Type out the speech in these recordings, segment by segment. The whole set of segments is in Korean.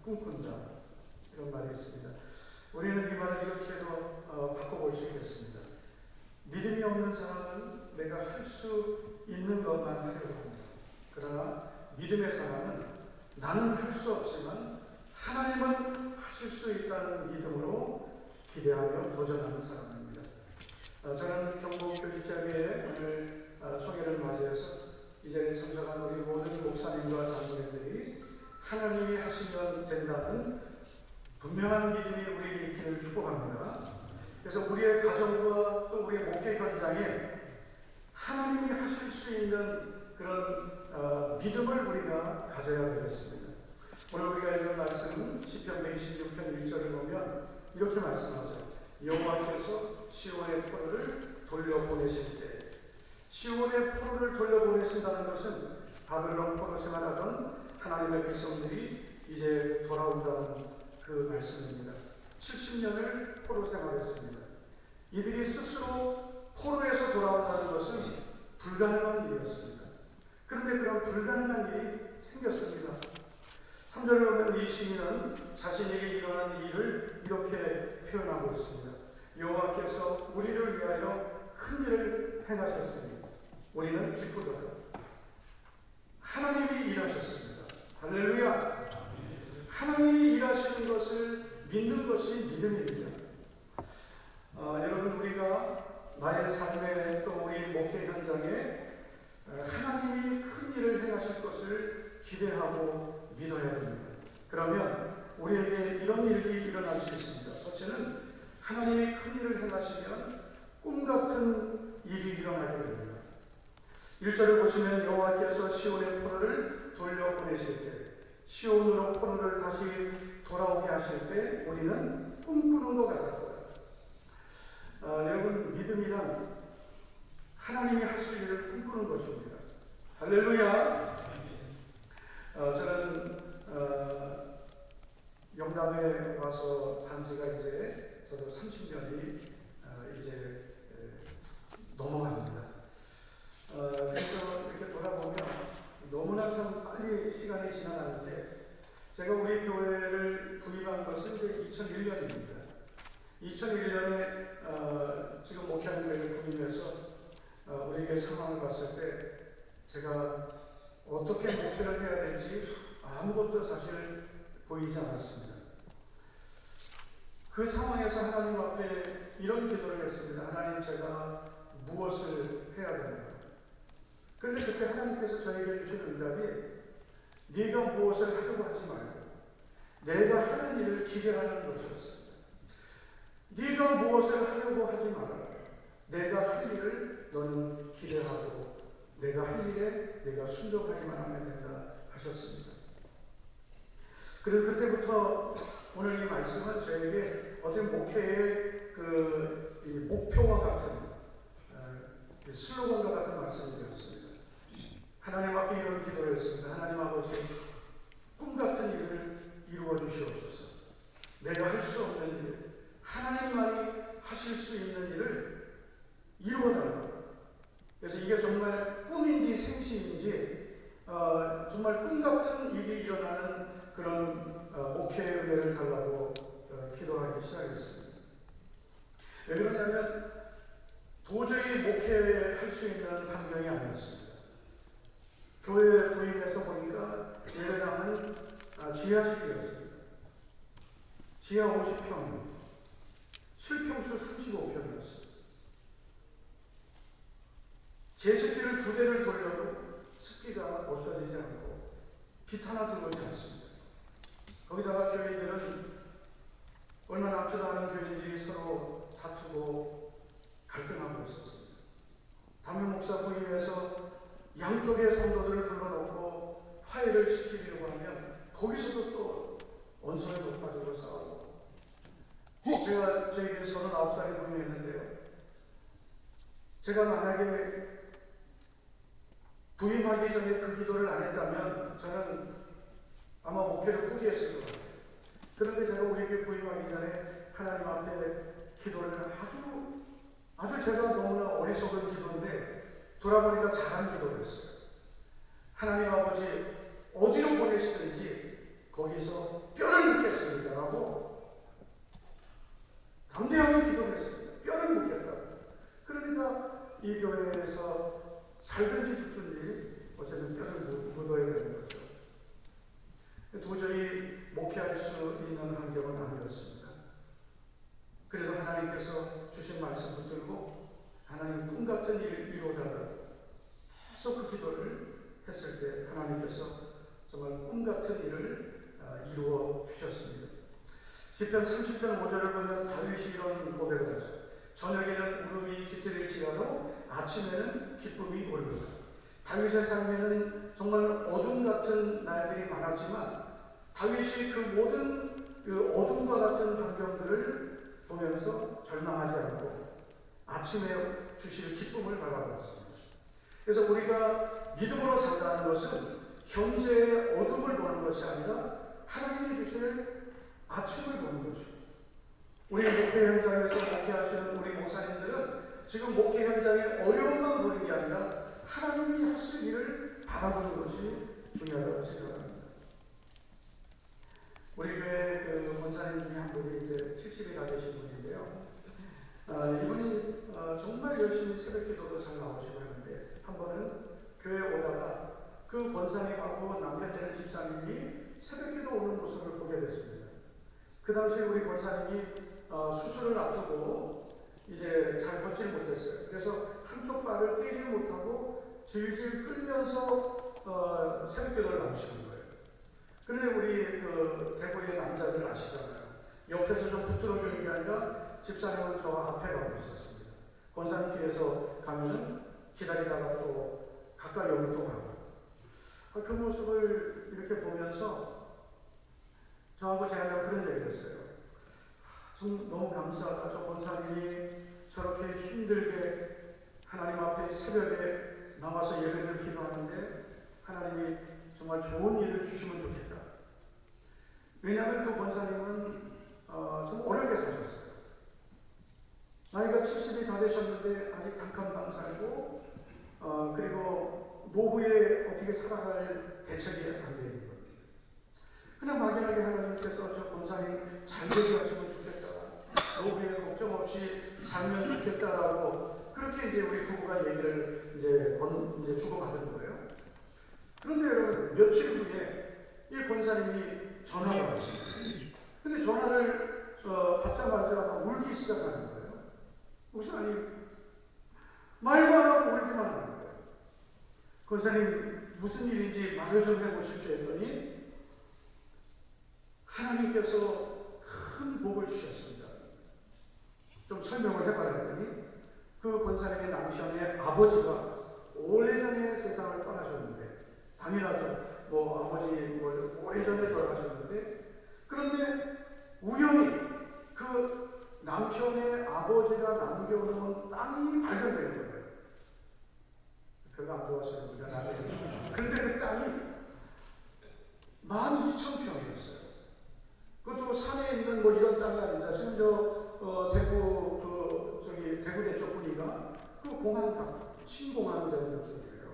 꿈꾼다. 이런 말이 있습니다. 우리는 이 말을 이렇게도 바꿔볼 수 있겠습니다. 믿음이 없는 사람은 내가 할 수 있는 것만 하려고 합니다. 그러나 믿음의 사람은 나는 할 수 없지만 하나님은 하실 수 있다는 믿음으로 기대하며 도전하는 사람입니다. 저는 경북교직자교회 오늘 총회를 맞이해서 이 자리에 참석한 우리 모든 목사님과 장로님들이 하나님이 하시면 된다는 분명한 믿음이 우리에게 있기를 축복합니다. 그래서 우리의 가정과 또 우리의 목회 현장에 하나님이 하실 수 있는 그런 믿음을 우리가 가져야 되겠습니다. 오늘 우리가 읽은 말씀은 시편 126편 1절을 보면 이렇게 말씀하죠. 여호와께서 시온의 포로를 돌려보내실 때, 시온의 포로를 돌려보내신다는 것은 바벨론 포로 생활하던 하나님의 백성들이 이제 돌아온다는 그 말씀입니다. 70년을 포로 생활했습니다. 이들이 스스로 포로에서 돌아온다는 것은 불가능한 일이었습니다. 그런데 그런 불가능한 일이 생겼습니다. 3절에 보면 이 시인은 자신에게 일어난 일을 이렇게 표현하고 있습니다. 여호와께서 우리를 위하여 큰 일을 행하셨으니 우리는 기쁘도다. 하나님이 일하셨습니다. 할렐루야. 하나님이 일하시는 것을 믿는 것이 믿음입니다. 여러분, 우리가 나의 삶에 또 우리 목회 현장에 하나님이 큰 일을 행하실 것을 기대하고 믿어야 됩니다. 그러면 우리에게 이런 일이 일어날 수 있습니다. 첫째는 하나님이 큰 일을 행하시면 꿈같은 일이 일어나게 됩니다. 1절을 보시면 여호와께서 시온의 포로를 돌려보내실 때, 시온으로 포로를 다시 돌아오게 하실 때 우리는 꿈꾸는 것 같았고요. 여러분, 믿음이란 하나님이 하실 일을 꿈꾸는 것입니다. 할렐루야. 저는 영남에 와서 산 지가 이제 저도 30년이 이제 넘어갑니다. 그래서 이렇게 돌아보면 너무나 참 빨리 시간이 지나가는데, 제가 우리 교회를 부임한 것은 이제 2001년입니다. 2001년에 지금 목회하는 교회를 부임해서 우리에게 상황을 봤을 때 제가 어떻게 목회를 해야 될지 아무것도 사실 보이지 않았습니다. 그 상황에서 하나님 앞에 이런 기도를 했습니다. 하나님, 제가 무엇을 해야 되나요? 그런데 그때 하나님께서 저에게 주신 응답이 네가 무엇을 하려고 하지 말고 내가 하는 일을 기대하는 것이었습니다. 네가 무엇을 하려고 하지 말아라. 내가 할 일을 너는 기대하고 내가 할 일에 내가 순종하기만 하면 된다 하셨습니다. 그래서 그때부터 오늘 이 말씀은 저에게 어떤 목회의 그 목표와 같은 슬로건과 같은 말씀이 되었습니다. 하나님 앞에 이런 기도를 했습니다. 하나님 아버지, 꿈 같은 일을 이루어 주시옵소서. 내가 할 수 없는 일, 하나님만이 하실 수 있는 일을 이루어 달라고. 그래서 이게 정말 꿈인지 생시인지 정말 꿈 같은 일이 일어나는 그런 목회의 은혜를 달라고 기도하기 시작했습니다. 왜 그러냐면 도저히 목회할 수 있는 환경이 아니었습니다. 교회에 부임해서 보니까 예배당은 지하실이었습니다. 지하 50평, 실평수 35평이었습니다. 제습기를 2대를 돌려도 습기가 없어지지 않고 빛 하나 들어오지 않습니다. 거기다가 교인들은 얼마 남지도 않은 교인들이 서로 다투고 갈등하고 있었습니다. 담임 목사 부임해서 양쪽의 성도들을 불러놓고 화해를 시키려고 하면 거기서도 또 원성에 높아지고 싸우고. 제가 저에게 39살에 부임했는데요. 제가 만약에 부임하기 전에 그 기도를 안 했다면 저는 아마 목회를 포기했을 것 같아요. 그런데 제가 우리에게 부임하기 전에 하나님 앞에 기도를 아주 제가 너무나 어리석은 기도인데 돌아보니까 잘한 기도였어요. 하나님 아버지, 어디로 보내시든지 거기서 뼈를 묻겠습니다라고 담대하게 기도를 했습니다. 뼈를 묻겠다고. 그러니까 이 교회에서 살든지 죽든지 어쨌든 뼈를 묻어야 되는 거죠. 도저히 목회할 수 있는 환경은 아니었습니다. 그래서 하나님께서 주신 말씀 붙들고 하나님 꿈같은 일을 이루어달라고 계속 그 기도를 했을 때 하나님께서 정말 꿈같은 일을 이루어 주셨습니다. 시편 30편 5절을 보면 다윗이 이런 고백을 하죠. 저녁에는 울음이 깃들일지라도 아침에는 기쁨이 오르리라. 다윗의 삶에는 정말 어둠 같은 날들이 많았지만 다윗이 그 모든 그 어둠과 같은 환경들을 보면서 절망하지 않고 아침에 주실 기쁨을 바라보았습니다. 그래서 우리가 믿음으로 산다는 것은 현재의 어둠을 보는 것이 아니라 하나님이 주실 아침을 보는 것이죠. 우리 목회 현장에서 목회하시는 우리 목사님들은 지금 목회 현장의 어려움만 보는 게 아니라 하나님이 하실 일을 바라보는 것이 중요하다고 생각합니다. 우리 교회 그 권사님 중에 한 분이 이제 70이 다 되신 분인데요. 이분이 정말 열심히 새벽 기도도 잘 나오시고 했는데 한 번은 교회에 오다가 그 권사님하고 남편 되는 집사님이 새벽 기도 오는 모습을 보게 됐습니다. 그 당시 우리 권사님이 수술을 앞두고 이제 잘 걷지를 못했어요. 그래서 한쪽 발을 떼지 못하고 질질 끌면서 새벽 기도를 나오시는 거예요. 그런데 우리 그 대구의 남자들 아시잖아요. 옆에서 좀 붙들어주는 게 아니라 집사님은 저 앞에 가고 있었습니다. 권사님 뒤에서 가면은 기다리다가 또 가까이 오면 또 가고. 그 모습을 이렇게 보면서 저하고 제가 그런 얘기를 했어요. 좀 너무 감사하다. 저 권사님이 저렇게 힘들게 하나님 앞에 새벽에 나와서 예배를 기도하는데 하나님이 정말 좋은 일을 주시면 좋겠다. 왜냐하면 그 권사님은 좀 어렵게 사셨어요. 나이가 70이 다 되셨는데 아직 단칸방 살고 그리고 노후에 어떻게 살아갈 대책이 안 되는 겁니다. 그냥 막연하게 하나님께서 저 권사님 잘 되게 하시면 좋겠다. 노후에 걱정 없이 살면 좋겠다라고 그렇게 이제 우리 부부가 얘기를 이제 주고받은 거예요. 그런데 여러분 며칠 후에 이 권사님이 전화가 왔습니다. 근데 전화를 받자마자 막 울기 시작하는 거예요. 목사님 말도 안 하고 울기만 하는 거예요. 권사님 무슨 일인지 말을 좀 해보십시오 했더니 하나님께서 큰 복을 주셨습니다. 좀 설명을 해봐야 했더니 그 권사님의 남편의 아버지가 오래전에 세상을 떠나셨는데 당연하죠. 뭐 아버지 뭐 오래전에 돌아가셨는데 그런데 우연히 그 남편의 아버지가 남겨놓은 땅이 발견되는 거예요. 별로 안 좋아하시는 분이가 나중에. 그런데 그 땅이 12,000평이었어요. 그것도 산에 있는 뭐 이런 땅이 아닙니다. 지금 대구 대구대 쪽 분위기가 그 공항 땅, 신공항 되는 쪽이에요.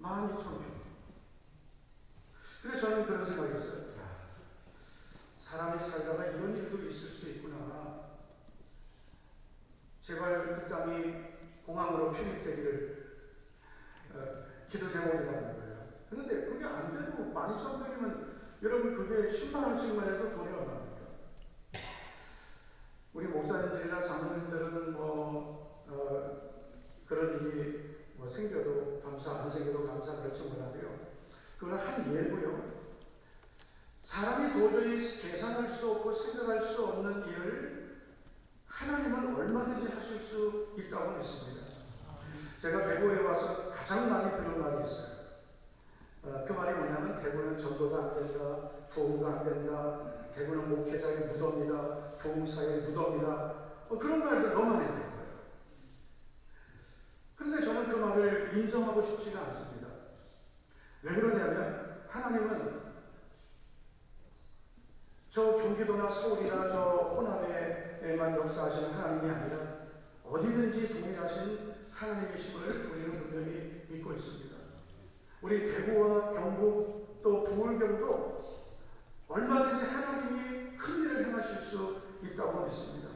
12,000평. 그래서 저는 그런 생각이 있어요. 사람이 살다가 이런 일도 있을 수 있구나. 제발 그 땅이 공항으로 편입되기를 기도 제목이라는 거예요. 그런데 그게 안 되고 12,000평이면 여러분 그게 10만 원씩만 해도 돈이 얼마입니까? 우리 목사님들이나 장로님들은 그런 일이 생겨도 감사, 안 생겨도 감사 그렇지 몰라도요. 그건 한 예고요. 사람이 도저히 계산할 수 없고 생각할 수 없는 일을 하나님은 얼마든지 하실 수 있다고 믿습니다. 제가 대구에 와서 가장 많이 들은 말이 있어요. 그 말이 뭐냐면 대구는 전도도 안 된다, 부흥도 안 된다, 대구는 목회자의 무덤이다, 부흥사의 무덤이다. 그런 말들 너무 많이 들은 거예요. 그런데 저는 그 말을 인정하고 싶지가 않습니다. 왜 그러냐면 하나님은 저 경기도나 서울이나 저 호남에만 역사하시는 하나님이 아니라 어디든지 동일하신 하나님이심을 우리는 분명히 믿고 있습니다. 우리 대구와 경북 또 부울경도 얼마든지 하나님이 큰 일을 행하실 수 있다고 믿습니다.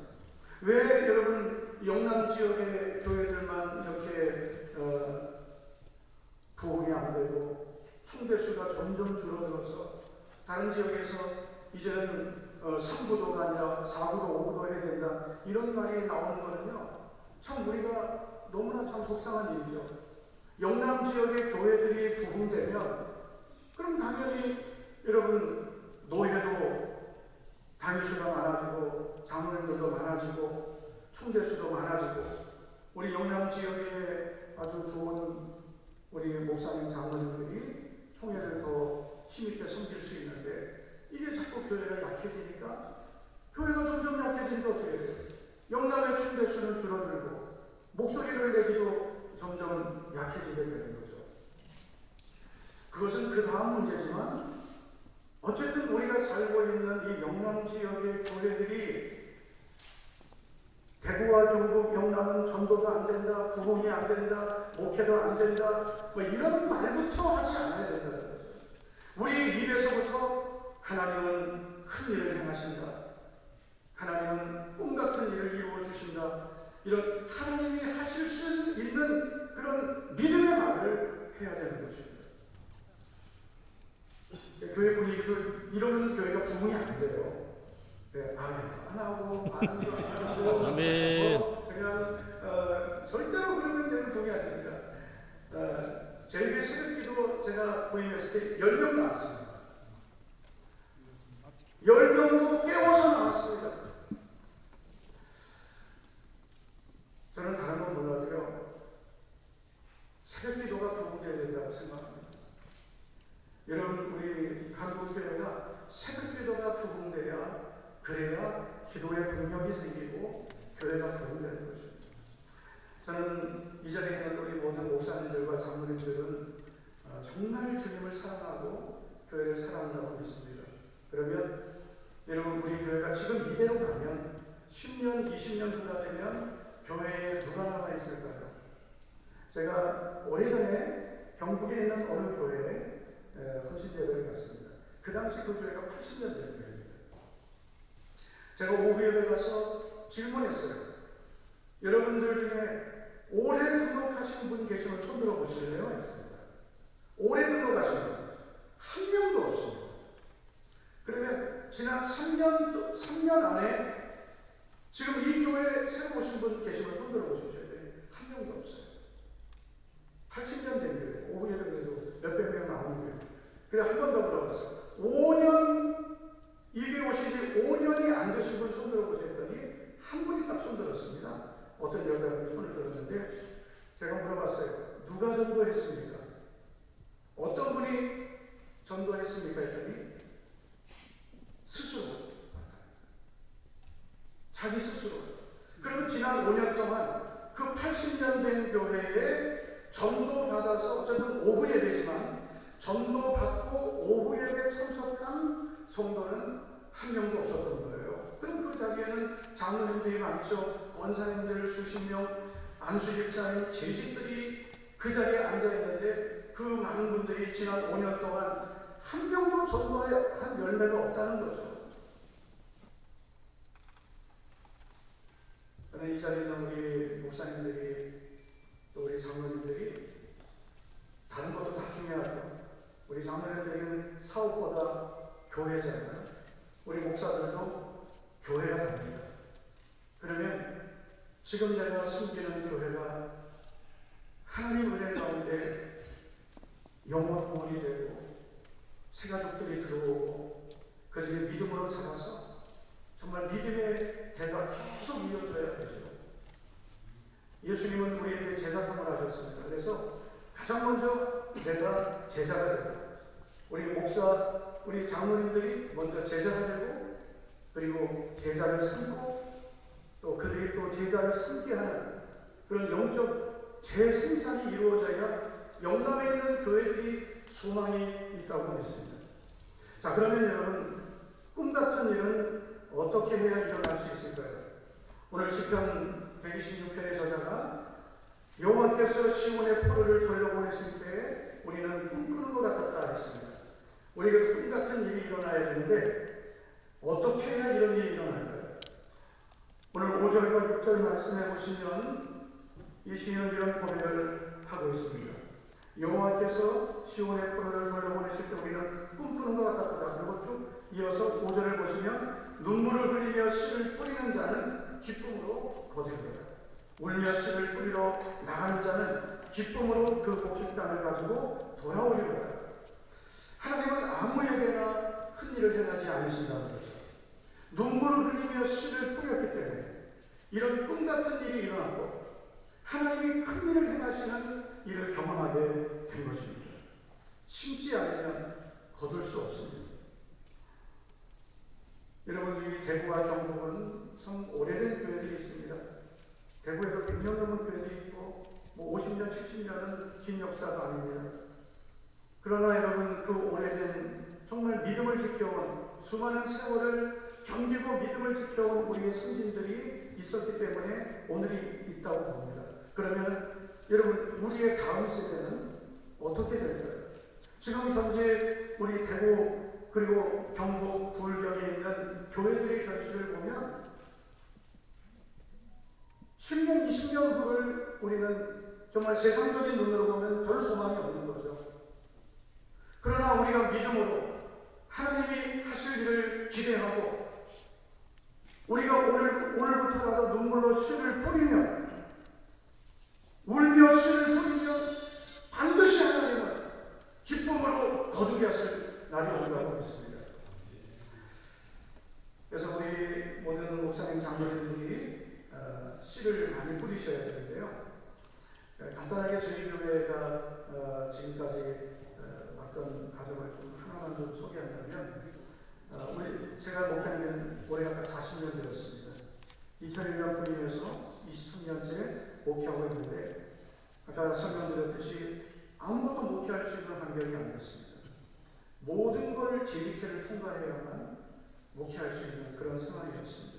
왜 여러분 영남 지역의 교회들만 이렇게 부흥이 안 되고 총대수가 점점 줄어들어서 다른 지역에서 이제는 3구도가 아니라 4구도, 5구도 해야 된다 이런 말이 나오는 거는요, 참 우리가 너무나 참 속상한 일이죠. 영남 지역의 교회들이 부흥되면 그럼 당연히 여러분 노회도 다니수가 많아지고 장로님들도 많아지고 총대수도 많아지고 우리 영남 지역에 아주 좋은 우리 목사님 장로님들이 총회를 더 힘있게 섬길 수 있는데 이게 자꾸 교회가 약해지니까 교회가 점점 약해지니까 어떻게 돼요? 영남의 총대수는 줄어들고 목소리를 내기도 점점 약해지게 되는 거죠. 그것은 그 다음 문제지만 어쨌든 우리가 살고 있는 이 영남 지역의 교회들이 대구와 경북, 영남은 전도도 안 된다, 부흥이 안 된다, 목회도 안 된다, 뭐 이런 말부터 하지 않아야 된다는 거죠. 우리 입에서부터 하나님은 큰 일을 행하신다, 하나님은 꿈 같은 일을 이루어 주신다, 이런 하나님이 하실 수 있는 그런 믿음의 말을 해야 되는 것입니다. 교회 분위기도 이러면 교회가 부흥이 안 돼요. 네, 아멘 안 하고 아멘도 안 하고 아멘. 그냥 절대로 그러면 되는 부흥이 안 됩니다. 저희 새벽기도 제가 부임했을 때 10명 나왔습니다. 10명도 깨워서 나왔습니다. 저는 다른 건 몰라도요, 새벽기도가 부흥되어야 된다고 생각합니다. 여러분 우리 한국교회가 새벽기도가 부흥돼야 그래야 기도의 동력이 생기고 교회가 부흥되는 거죠. 저는 이 자리에 있는 우리 모든 목사님들과 장로님들은 정말 주님을 사랑하고 교회를 사랑한다고 믿습니다. 그러면 여러분 우리 교회가 지금 이대로 가면 10년, 20년 후가 되면 교회에 누가 남아 있을까요? 제가 오래전에 경북에 있는 어느 교회에 헌신예배를 갔습니다. 그 당시 그 교회가 80년 된 교회입니다. 제가 오후 예배 가서 질문했어요. 여러분들 중에 올해 등록하신 분 계시면 손 들어 보실래요? 했습니다. 올해 등록하신 분 한 명도 없습니다. 그러면 지난 3년 안에 지금 이 교회에 새로 오신 분 계시면 손 들어 보십시오. 한 명도 없어요. 80년 된 교회, 오후 예배에도 몇백 명 나오는 교회. 그래 한 번 더 물어봤어요. 5년, 이게 오신 지 5년이 안 되신 분 손 들어보셨더니 한 분이 딱 손 들었습니다. 어떤 여자분이 손을 들었는데 제가 물어봤어요. 누가 전도했습니까? 어떤 분이 전도했습니까? 했더니 스스로, 자기 스스로. 그리고 지난 5년 동안 그 80년 된 교회에 전도받아서 어쨌든 오후 예배지만 전도받고 오후 예배 참석한 성도는 한 명도 없었던 거예요. 그럼 그 자리에는 장로님들이 많죠. 권사님들 수십 명, 안수집사님, 재직들이 그 자리에 앉아있는데 그 많은 분들이 지난 5년 동안 한 명도 전도한 열매가 없다는 거죠. 저는 이 자리에 있는 우리 목사님들이 또 우리 장로님들이 다른 것도 다 중요하죠. 우리 장로님들은 사업보다 교회잖아요. 우리 목사들도 교회가 됩니다. 그러면 지금 내가 섬기는 교회가 하나님 은혜 가운데 영원히 되고 새가족들이 들어오고 그들이 믿음으로 잡아서 정말 믿음의 대가 계속 이어져야 되죠. 예수님은 우리에게 제사상을 하셨습니다. 그래서 가장 먼저 내가 제자가 되고 우리 목사, 우리 장로님들이 먼저 제자가 되고 그리고 제자를 섬고 또 그들이 또 제자를 섬게 하는 그런 영적 재생산이 이루어져야 영남에 있는 교회들이 소망이 있다고 믿습니다. 자, 그러면 여러분 꿈같은 일은 어떻게 해야 일어날 수 있을까요? 오늘 시편 126편의 저자가 여호와께서 시온의 포로를 돌려보냈을 때 우리는 꿈꾸는 것 같았다 했습니다. 우리가 꿈 같은 일이 일어나야 되는데 어떻게 해야 이런 일이 일어날까요? 오늘 5절과 6절 말씀해 보시면 이 시인은 이런 고백을 하고 있습니다. 여호와께서 시온의 포로를 돌려보내실 때 우리는 꿈꾸는 것 같았다. 그리고 쭉 이어서 5절을 보시면 눈물을 흘리며 씨를 뿌리는 자는 기쁨으로 거두리라. 울며 씨를 뿌리러 나가는 자는 기쁨으로 그 복식 땅을 가지고 돌아오리로다. 하나님은 아무에게나 큰 일을 행하지 않으신다는 거죠. 눈물을 흘리며 씨를 뿌렸기 때문에 이런 꿈 같은 일이 일어났고 하나님이 큰 일을 행하시는 일을 경험하게 된 것입니다. 심지 않으면 거둘 수 없습니다. 여러분, 이 대구와 경북은 참 오래된 교회들이 있습니다. 대구에도 100년 넘은 교회들이 있고 50년, 70년은 긴 역사가 아닙니다. 그러나 여러분, 그 오래된 정말 믿음을 지켜온 수많은 세월을 견디고 믿음을 지켜온 우리의 선진들이 있었기 때문에 오늘이 있다고 봅니다. 그러면 여러분, 우리의 다음 세대는 어떻게 될까요? 지금 현재 우리 대구 그리고 경북 부울경에 있는 교회들의 결실을 보면 10년, 20년 후를 우리는 정말 세상적인 눈으로 보면 별 소망이 없는 거죠. 그러나 우리가 믿음으로 하나님이 하실 일을 기대하고 우리가 오늘부터라도 눈물로 씨를 뿌리며 울며 씨를 뿌리며 반드시 하나님은 기쁨으로 거두게 하실 날이 오리라고 믿습니다. 그래서 우리 모든 목사님 장로님들이 씨를 많이 뿌리셔야 되는데요. 간단하게 저희 교회가 지금까지 어떤 가정을 좀 하나만 좀 소개한다면 제가 목회는 올해가 딱 40년 되었습니다. 2001년 부임해서 23년째 목회하고 있는데 아까 설명드렸듯이 아무것도 목회할 수 있는 환경이 아니었습니다. 모든 걸 재직회를 통과해야만 목회할 수 있는 그런 상황이었습니다.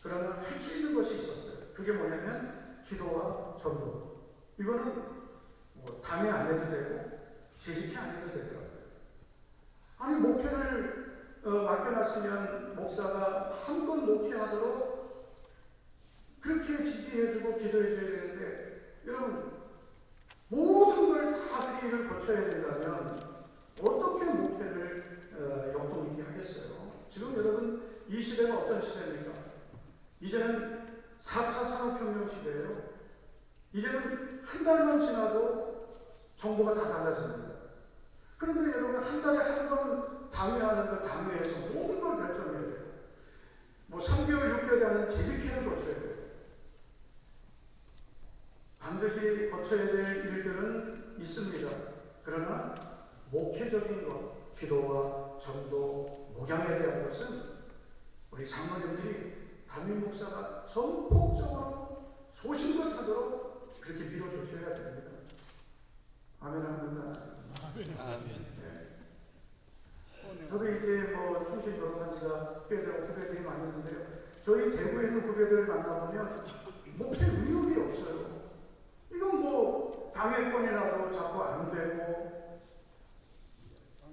그러나 할 수 있는 것이 있었어요. 그게 뭐냐면 기도와 전도. 이거는 당회 안 해도 되고 재직회 안 해도 되더라고요. 아니 목회를 맡겨놨으면 목사가 한 번 목회하도록 그렇게 지지해주고 기도해줘야 되는데 여러분 모든 걸 다 그 일을 거쳐야 된다면 어떻게 목회를 역동 있게 하겠어요? 지금 여러분 이 시대가 어떤 시대입니까? 이제는 4차 산업혁명 시대예요. 이제는 한 달만 지나도 정보가 다 달라집니다. 그런데 여러분 한 달에 한 번 당회하는 그 당회에서 모든 걸 결정해야 돼요. 3개월, 6개월에 하는 재직회를 거쳐야 돼요. 반드시 거쳐야 될 일들은 있습니다. 그러나 목회적인 것, 기도와 전도, 목양에 대한 것은 우리 장로님들이 담임 목사가 전폭적으로 소신껏 하도록 그렇게 밀어주셔야 됩니다. 아멘 합니다. 아멘. 저도 이제 충신 졸업한 지가 꽤 되고 후배들이 많이 있는데요. 저희 대구에 있는 후배들을 만나보면 목회 의욕이 없어요. 이건 당회권이라도 자꾸 안 되고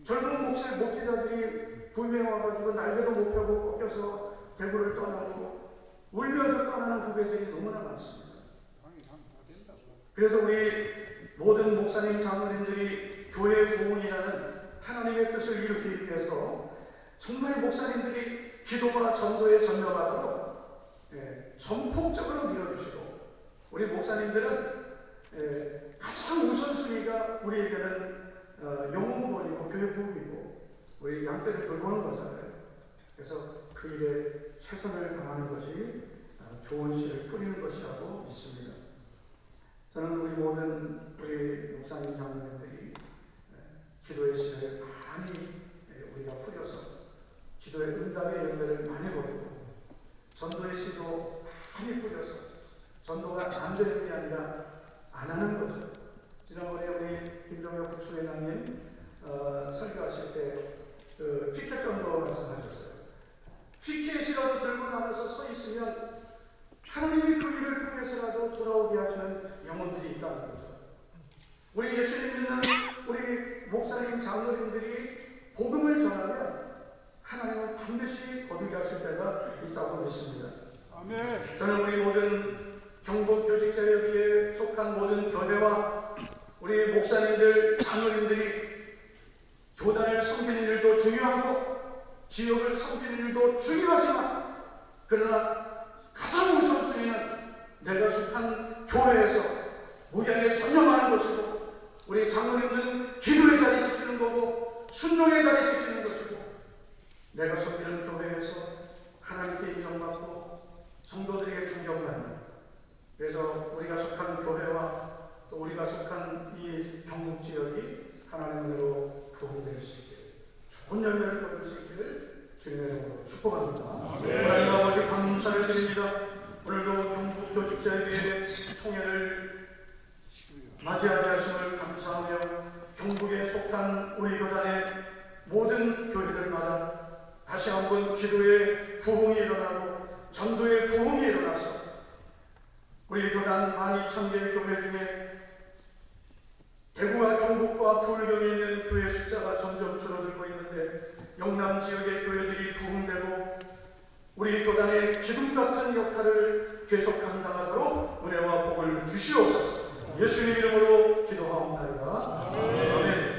젊은 목회자들이 부임해 와가지고 날개로 못 펴고 꺾여서 대구를 떠나고 울면서 떠나는 후배들이 너무나 많습니다. 그래서 우리 모든 목사님 장로님들이 교회 부흥이라는 하나님의 뜻을 이루기 위해서 정말 목사님들이 기도와 전도에 전념하도록 전폭적으로 밀어주시고 우리 목사님들은 가장 우선순위가 우리에게는 영웅본이고 교회 부흥이고 우리 양떼를 돌보는 거잖아요. 그래서 그 일에 최선을 다하는 것이 좋은 씨를 뿌리는 것이라고 믿습니다. 저는 우리 모든 우리 목사님 장로님들이 기도의 씨를 많이 우리가 뿌려서 기도의 응답의 열매를 많이 거두고 전도의 씨도 많이 뿌려서 전도가 안 되는 게 아니라 안 하는 거죠. 지난번에 우리 김종혁 부총회장님 설교하실 때 그 피켓 전도 말씀하셨어요. 피켓이라도 들고 나가서 서 있으면 하나님이 그 일을 통해서라도 돌아오게 하시는 영혼들이 있다는 거죠. 우리 예수님 믿는 우리 목사님 장로님들이 복음을 전하면 하나님은 반드시 거두게 하실 때가 있다고 믿습니다. 아멘. 저는 우리 모든 경북 교직자협의회에 속한 모든 교회와 우리 목사님들, 장로님들이 교단을 섬기는 일도 중요하고 지역을 섬기는 일도 중요하지만 그러나 가장 우선순위는 내가 속한 교회에서 목양에 전념하는 것이고 우리 장로님들은 기도의 자리 지키는 거고 순종의 자리 지키는 것이고 내가 섬기는 교회에서 하나님께 인정받고 성도들에게 존경받는 그래서 우리가 속한 교회와 또 우리가 속한 이 경북 지역이 하나님으로 부흥될 수 있게 좋은 열매를 거둘 수 있기를 주님의 이름으로 축복합니다. 하나님 아버지 감사를 드립니다. 오늘도 경북 교직자협의회 총회를 맞이하게 하심을 감사하며 경북에 속한 우리 교단의 모든 교회들마다 다시 한번 기도의 부흥이 일어나고 전도의 부흥이 일어나서 우리 교단 12,000개의 교회 중에 대구와 경북과 부울경에 있는 교회 숫자가 점점 줄어들고 있는데 영남 지역의 교회들이 부흥되고 우리 교단의 기둥 같은 역할을 계속 감당하도록 은혜와 복을 주시옵소서. 예수님 이름으로 기도하옵나이다. 아멘.